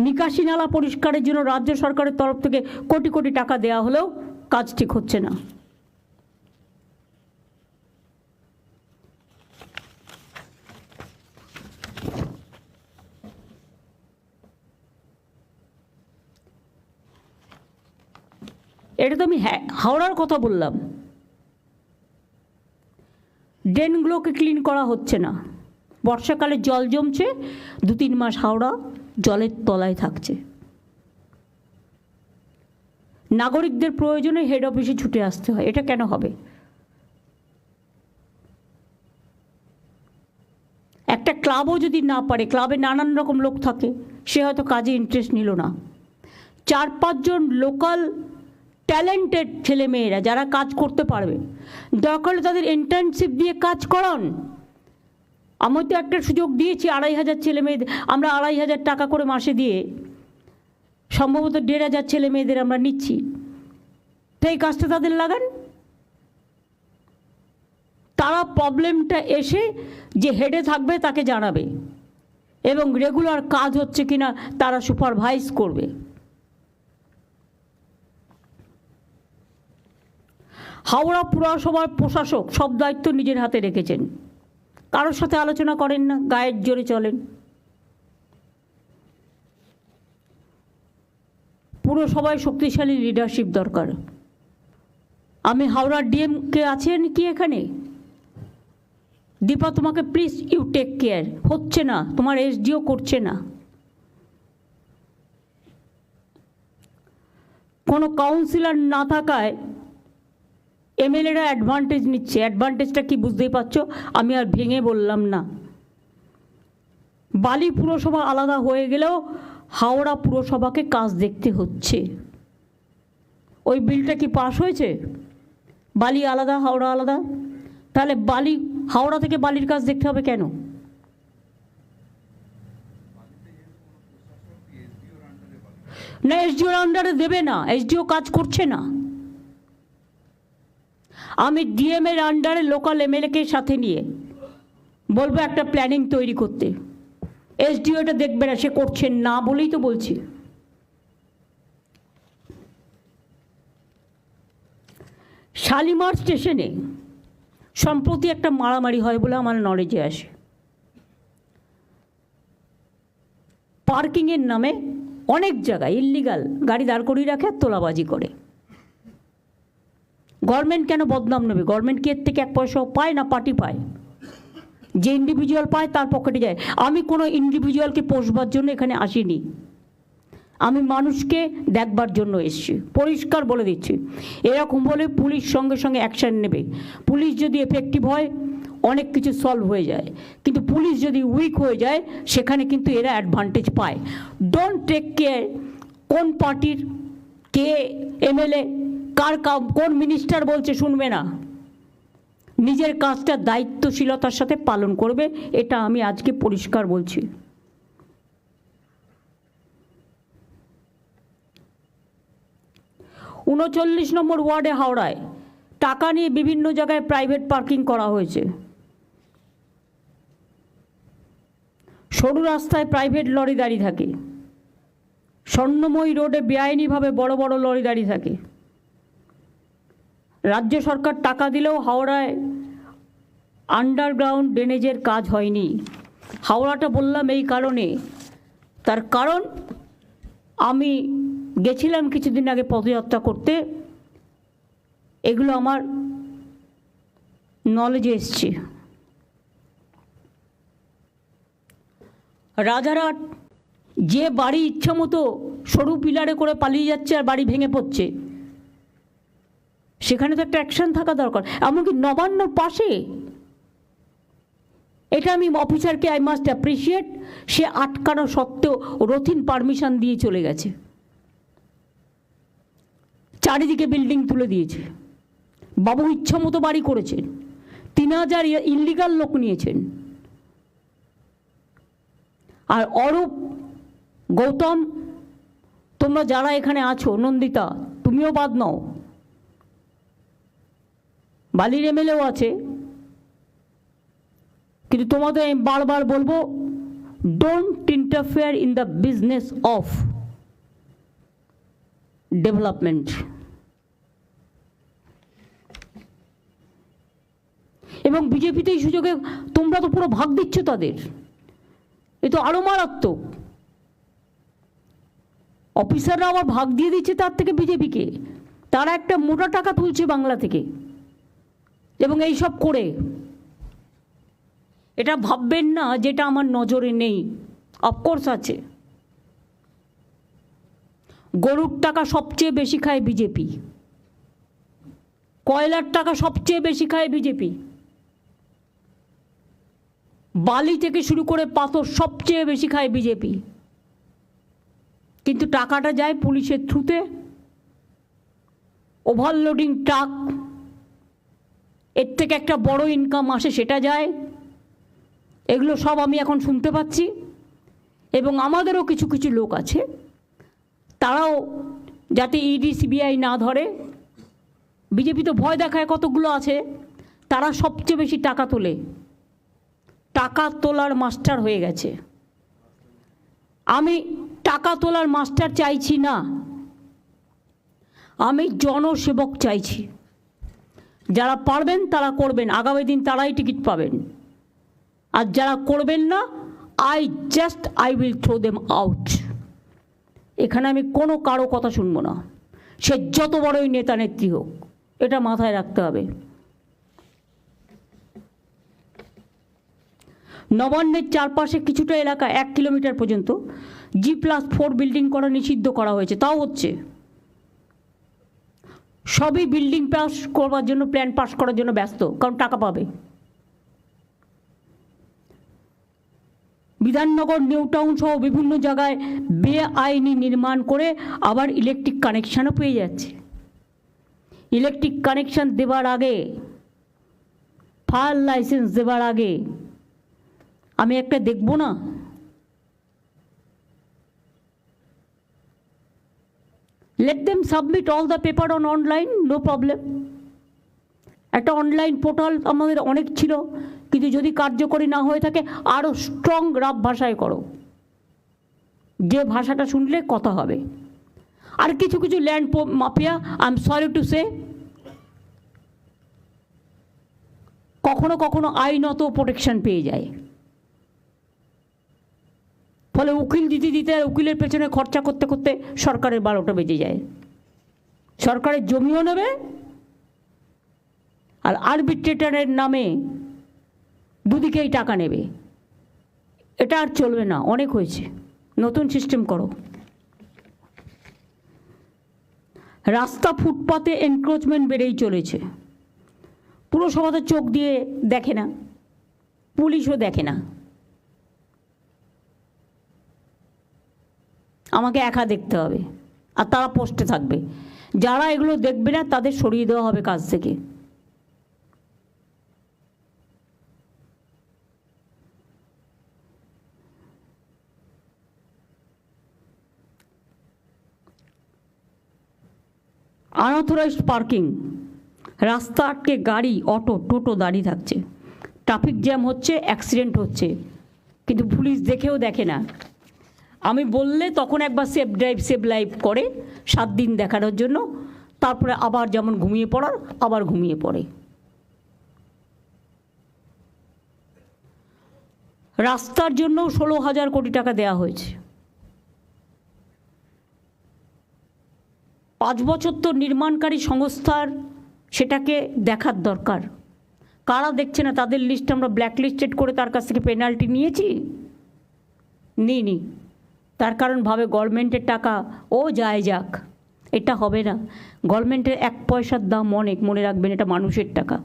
নিকাশি নালা পরিষ্কারের জন্য রাজ্য সরকারের তরফ থেকে কোটি কোটি টাকা দেওয়া হলেও কাজ ঠিক হচ্ছে না। এটা তো আমি হাওড়ার কথা বললাম। ড্রেনগুলোকে ক্লিন করা হচ্ছে না, বর্ষাকালে জল জমছে, 2-3 মাস হাওড়া জলের তলায় থাকছে। নাগরিকদের প্রয়োজনে হেড অফিসে ছুটে আসতে হয়, এটা কেন হবে? একটা ক্লাবও যদি না পারে, ক্লাবে নানান রকম লোক থাকে, সে হয়তো কাজে ইন্টারেস্ট নিল না। 4-5 জন লোকাল ট্যালেন্টেড ছেলেমেয়েরা যারা কাজ করতে পারবে, দরকার হলে তাদের ইন্টার্নশিপ দিয়ে কাজ করান। আমি তো একটা সুযোগ দিয়েছি 2,500 ছেলে মেয়েদের, আমরা 2,500 টাকা করে মাসে দিয়ে সম্ভবত 1,500 ছেলে মেয়েদের আমরা নিচ্ছি। তো এই কাজটা তাদের লাগান, তারা প্রবলেমটা এসে যে হেডে থাকবে তাকে জানাবে এবং রেগুলার কাজ হচ্ছে কিনা তারা সুপারভাইজ করবে। হাওড়া পুরসভার প্রশাসক সব দায়িত্ব নিজের হাতে রেখেছেন, কারোর সাথে আলোচনা করেন না, গায়ের জোরে চলেন। পুরসভায় শক্তিশালী লিডারশিপ দরকার। আমি হাওড়ার ডিএম কে আছেন কি এখানে? দীপা, তোমাকে প্লিজ ইউ টেক কেয়ার। হচ্ছে না, তোমার এসডিও করছে না। কোনো কাউন্সিলর না থাকায় এমএলএরা অ্যাডভান্টেজ নিচ্ছে। অ্যাডভান্টেজটা কি বুঝতেই পারছো, আমি আর ভেঙে বললাম না। বালি পুরসভা আলাদা হয়ে গেলেও হাওড়া পুরসভাকে কাজ দেখতে হচ্ছে। ওই বিলটা কি পাস হয়েছে? বালি আলাদা, হাওড়া আলাদা। তাহলে বালি হাওড়া থেকে বালির কাজ দেখতে হবে কেন? না, এসডিওর আন্ডারে দেবে না, এসডিও কাজ করছে না। আমি ডিএম এর আন্ডারে লোকাল এমএলএকে সাথে নিয়ে বলবো একটা প্ল্যানিং তৈরি করতে। এসডিও এটা দেখবে না, সে করছেন না বলেই তো বলছি। শালিমার স্টেশনে সম্প্রতি একটা মারামারি হয় বলে আমার নলেজে আসে। পার্কিংয়ের নামে অনেক জায়গায় ইল্লিগাল গাড়ি দাঁড় করিয়ে রাখে আর তোলাবাজি করে। গভর্নমেন্ট কেন বদনাম নেবে? গভর্নমেন্ট কি এর থেকে 1 পয়সাও পায় না? পার্টি পায়। যে ইন্ডিভিজুয়াল পায় তার পকেটে যায়। আমি কোনো ইন্ডিভিজুয়ালকে পোষবার জন্য এখানে আসিনি, আমি মানুষকে দেখবার জন্য এসেছি। পরিষ্কার বলে দিচ্ছি, এরকম বলে পুলিশ সঙ্গে সঙ্গে অ্যাকশান নেবে। পুলিশ যদি এফেক্টিভ হয় অনেক কিছু সলভ হয়ে যায়, কিন্তু পুলিশ যদি উইক হয়ে যায় সেখানে কিন্তু এরা অ্যাডভান্টেজ পায়। ডোন্ট টেক কেয়ার কোন পার্টির কে এমএলএ, কোন মিনিস্টার বলছে শুনবে না। নিজের কাজটা দায়িত্বশীলতার সাথে পালন করবে, এটা আমি আজকে পরিষ্কার বলছি। ঊনচল্লিশ নম্বর ওয়ার্ডে হাওড়ায় টাকা নিয়ে বিভিন্ন জায়গায় প্রাইভেট পার্কিং করা হয়েছে। সরু রাস্তায় প্রাইভেট লরি দাঁড়িয়ে থাকে, স্বর্ণময়ী রোডে বেআইনিভাবে বড় বড় লরি দাঁড়িয়ে থাকে। রাজ্য সরকার টাকা দিলেও হাওড়ায় আন্ডারগ্রাউন্ড ড্রেনেজের কাজ হয়নি। হাওড়াটা বললাম এই কারণে, তার কারণ আমি গেছিলাম কিছুদিন আগে পদযাত্রা করতে, এগুলো আমার নলেজে এসছে। রাজারহাট যে বাড়ি ইচ্ছা মতো সরু পিলারে করে পালিয়ে যাচ্ছে আর বাড়ি ভেঙে পড়ছে, সেখানে তো একটা অ্যাকশন থাকা দরকার। এমনকি নবান্নর পাশে, এটা আমি অফিসারকে আই মাস্ট অ্যাপ্রিসিয়েট, সে আটকানো সত্ত্বেও রথিন পারমিশন দিয়ে চলে গেছে, চারিদিকে বিল্ডিং তুলে দিয়েছে। বাবু ইচ্ছা মতো বাড়ি করেছেন, 3,000 ইল্লিগাল লোক নিয়েছেন। আর অরূপ, গৌতম, তোমরা যারা এখানে আছো, নন্দিতা তুমিও বাদ নাও, বালির এমএলএও আছে, কিন্তু তোমাদের আমি বারবার বলবো don't interfere in the business of development. এবং বিজেপিতে এই সুযোগে তোমরা তো পুরো ভাগ দিচ্ছ তাদের, এ তো আরো মারাত্মক। অফিসাররা আবার ভাগ দিয়ে দিচ্ছে তার থেকে বিজেপিকে, তারা একটা মোটা টাকা তুলছে বাংলা থেকে। এবং এই সব করে এটা ভাববেন না যেটা আমার নজরে নেই, অফকোর্স আছে। গরুর টাকা সবচেয়ে বেশি খায় বিজেপি, কয়লার টাকা সবচেয়ে বেশি খায় বিজেপি, বালি থেকে শুরু করে পাথর সবচেয়ে বেশি খায় বিজেপি। কিন্তু টাকাটা যায় পুলিশের থ্রুতে, ওভারলোডিং ট্রাক, এর থেকে একটা বড় ইনকাম আসে, সেটা যায়। এগুলো সব আমি এখন শুনতে পাচ্ছি। এবং আমাদেরও কিছু কিছু লোক আছে, তারাও যাতে ইডি সিবিআই না ধরে, বিজেপি তো ভয় দেখায় কতগুলো আছে, তারা সবচেয়ে বেশি টাকা তোলে, টাকা তোলার মাস্টার হয়ে গেছে। আমি টাকা তোলার মাস্টার চাইছি না, আমি জনসেবক চাইছি। যারা পারবেন তারা করবেন, আগামী দিন তারাই টিকিট পাবেন। আর যারা করবেন না, I will throw them out. এখানে আমি কোনো কারো কথা শুনবো না, সে যত বড়ই নেতা নেত্রী হোক, এটা মাথায় রাখতে হবে। নবান্নের চারপাশে কিছুটা এলাকা 1 কিলোমিটার পর্যন্ত G+4 বিল্ডিং করা নিষিদ্ধ করা হয়েছে, তাও হচ্ছে। সবই বিল্ডিং পাস করবার জন্য, প্ল্যান পাস করার জন্য ব্যস্ত, কারণ টাকা পাবে। বিধাননগর, নিউ টাউন সহ বিভিন্ন জায়গায় বেআইনি নির্মাণ করে আবার ইলেকট্রিক কানেকশানও পেয়ে যাচ্ছে। ইলেকট্রিক কানেকশান দেবার আগে, ফায়ার লাইসেন্স দেবার আগে আমি একটা দেখব না? Let them submit all the paper on online, no problem. একটা অনলাইন পোর্টাল আমাদের অনেক ছিল, কিন্তু যদি কার্যকরী না হয়ে থাকে আরও স্ট্রং রাফ ভাষায় করো, যে ভাষাটা শুনলে কথা হবে। আর কিছু কিছু land mafia, I am sorry to say, কখনো কখনো আইনত প্রোটেকশন পেয়ে যায়, ফলে উকিল দিতে দিতে উকিলের পেছনে খরচা করতে করতে সরকারের 12টা বেজে যায়। সরকারের জমিও নেবে, আর আরবিট্রেটরের নামে দুদিকেই টাকা নেবে। এটা আর চলবে না, অনেক হয়েছে, নতুন সিস্টেম করো। রাস্তা ফুটপাতে এনক্রোচমেন্ট বেড়েই চলেছে। পুরসভা তো চোখ দিয়ে দেখে না, পুলিশও দেখে না, আমাকে একা দেখতে হবে, আর তারা পোস্টে থাকবে। যারা এগুলো দেখবে না তাদের সরিয়ে দেওয়া হবে কাজ থেকে। আনঅথরাইজড পার্কিং, রাস্তা আটকে গাড়ি, অটো, টোটো দাঁড়িয়ে থাকছে, ট্রাফিক জ্যাম হচ্ছে, অ্যাক্সিডেন্ট হচ্ছে, কিন্তু পুলিশ দেখেও দেখে না। আমি বললে তখন একবার সেফ ড্রাইভ সেভ লাইভ করে 7 দিন দেখানোর জন্য, তারপরে আবার যেমন ঘুমিয়ে পড়ার আবার ঘুমিয়ে পড়ে। রাস্তার জন্য 16,000 কোটি টাকা দেওয়া হয়েছে। 5 বছর তো নির্মাণকারী সংস্থার সেটাকে দেখার দরকার। কারা দেখছে না? তাদের লিস্ট আমরা ব্ল্যাক লিস্টেড করে তার কাছ থেকে পেনাল্টি নিয়েছি? নিইনি। তার কারণ ভাবে গভর্নমেন্টের টাকা ও যায় যাক, এটা হবে না। গভর্নমেন্টের 1 পয়সার দাম অনেক, মনে রাখবেন, এটা মানুষের টাকা।